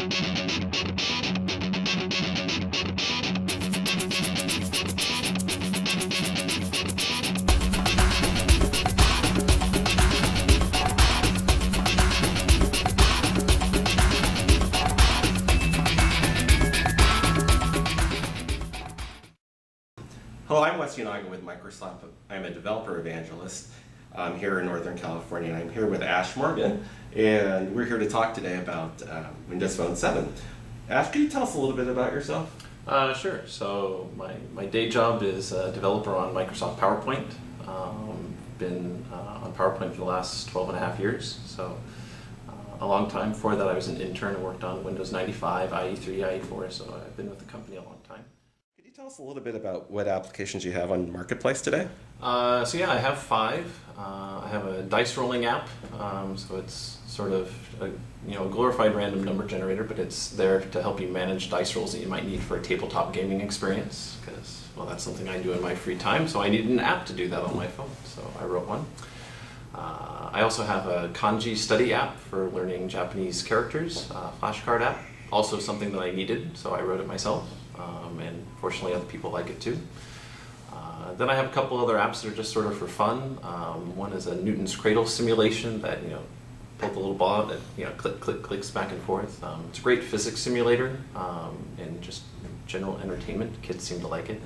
Hello, I'm Wes Junannamono with Microsoft. I'm a developer evangelist here in Northern California, and I'm here with Ash Morgan, and we're here to talk today about Windows Phone 7. Ash, can you tell us a little bit about yourself? Sure. So my day job is a developer on Microsoft PowerPoint. Been on PowerPoint for the last 12 and a half years, so a long time. Before that I was an intern and worked on Windows 95, IE3, IE4, so I've been with the company a long time. Could you tell us a little bit about what applications you have on Marketplace today? So yeah, I have 5. I have a dice rolling app, so it's sort of a glorified random number generator, but it's there to help you manage dice rolls that you might need for a tabletop gaming experience, because, well, that's something I do in my free time, so I needed an app to do that on my phone, so I wrote one. I also have a kanji study app for learning Japanese characters, flashcard app, also something that I needed, so I wrote it myself, and fortunately other people like it too. Then I have a couple other apps that are just sort of for fun. One is a Newton's Cradle simulation that, pull the little ball out that, clicks back and forth. It's a great physics simulator and just general entertainment. Kids seem to like it.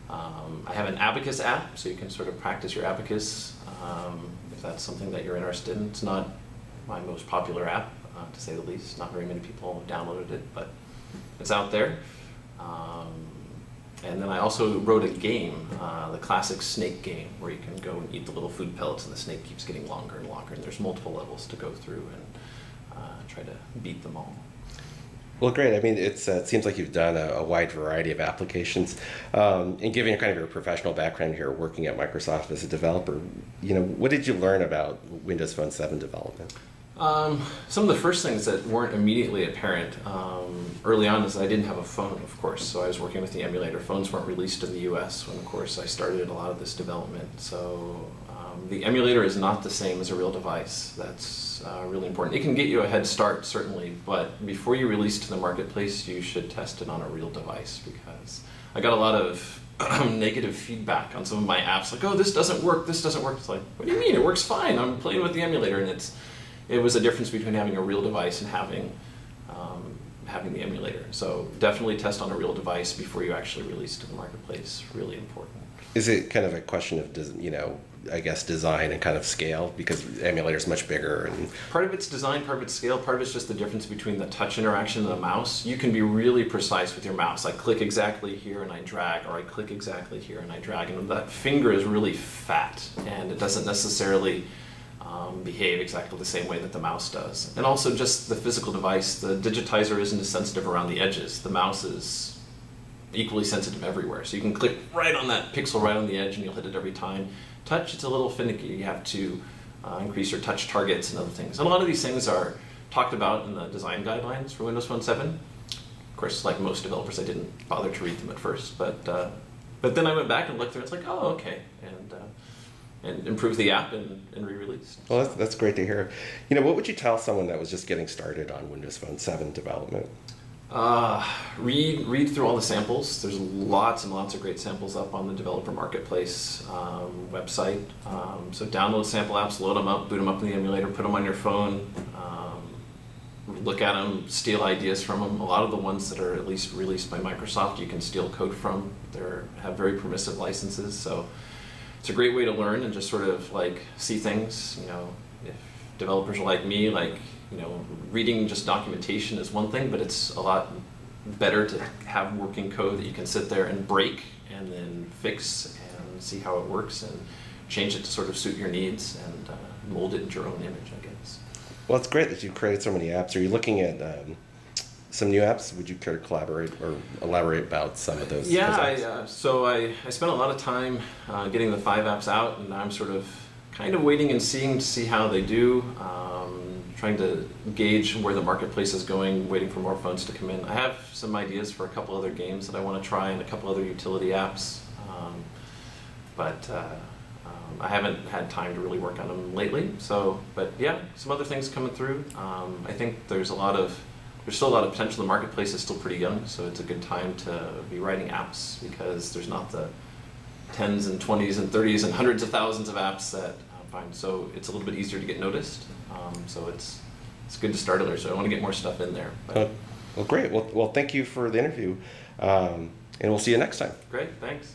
I have an abacus app, so you can sort of practice your abacus if that's something that you're interested in. It's not my most popular app, to say the least. Not very many people have downloaded it, but it's out there. And then I also wrote a game, the classic snake game, where you can go and eat the little food pellets and the snake keeps getting longer and longer, and there's multiple levels to go through and try to beat them all. Well, great. I mean, it seems like you've done a wide variety of applications. And given kind of your professional background here, working at Microsoft as a developer, what did you learn about Windows Phone 7 development? Some of the first things that weren't immediately apparent early on is I didn't have a phone, of course, so I was working with the emulator. Phones weren't released in the US when, of course, I started a lot of this development. So the emulator is not the same as a real device. That's really important. It can get you a head start, certainly, but before you release to the marketplace, you should test it on a real device, because I got a lot of negative feedback on some of my apps, like, oh, this doesn't work, this doesn't work. It's like, what do you mean? It works fine. I'm playing with the emulator, and it was a difference between having a real device and having the emulator. So definitely test on a real device before you actually release to the marketplace. Really important. Is it kind of a question of, I guess, design and kind of scale, because the emulator is much bigger? And part of it's design, part of it's scale, part of it's just the difference between the touch interaction and the mouse. You can be really precise with your mouse. I click exactly here and I drag, or I click exactly here and I drag, and that finger is really fat, and it doesn't necessarily behave exactly the same way that the mouse does. And also just the physical device, the digitizer isn't as sensitive around the edges. The mouse is equally sensitive everywhere. So you can click right on that pixel right on the edge and you'll hit it every time. Touch, it's a little finicky. You have to increase your touch targets and other things. And a lot of these things are talked about in the design guidelines for Windows Phone 7. Of course, like most developers, I didn't bother to read them at first, but then I went back and looked through it. It's like, oh, okay. And improve the app and re-release. Well, that's great to hear. What would you tell someone that was just getting started on Windows Phone 7 development? Read through all the samples. There's lots and lots of great samples up on the Developer Marketplace website. So download sample apps, load them up, boot them up in the emulator, put them on your phone, look at them, steal ideas from them. A lot of the ones that are at least released by Microsoft, you can steal code from. They have very permissive licenses, so it's a great way to learn and just sort of like see things. If developers are like me, reading just documentation is one thing, but it's a lot better to have working code that you can sit there and break and then fix and see how it works and change it to sort of suit your needs and mold it into your own image, I guess. Well, it's great that you've created so many apps. Are you looking at some new apps? Would you care to collaborate or elaborate about some of those? Yeah, so I spent a lot of time getting the 5 apps out, and I'm sort of kind of waiting and seeing to see how they do, trying to gauge where the marketplace is going, waiting for more phones to come in. I have some ideas for a couple other games that I want to try and a couple other utility apps, but I haven't had time to really work on them lately. So, but yeah, some other things coming through. I think there's a lot of there's still a lot of potential. The marketplace is still pretty young, so it's a good time to be writing apps because there's not the 10s and 20s and 30s and hundreds of thousands of apps that I find. So it's a little bit easier to get noticed. So it's good to start earlier. So I want to get more stuff in there. Well, great. Well, thank you for the interview, and we'll see you next time. Great, thanks.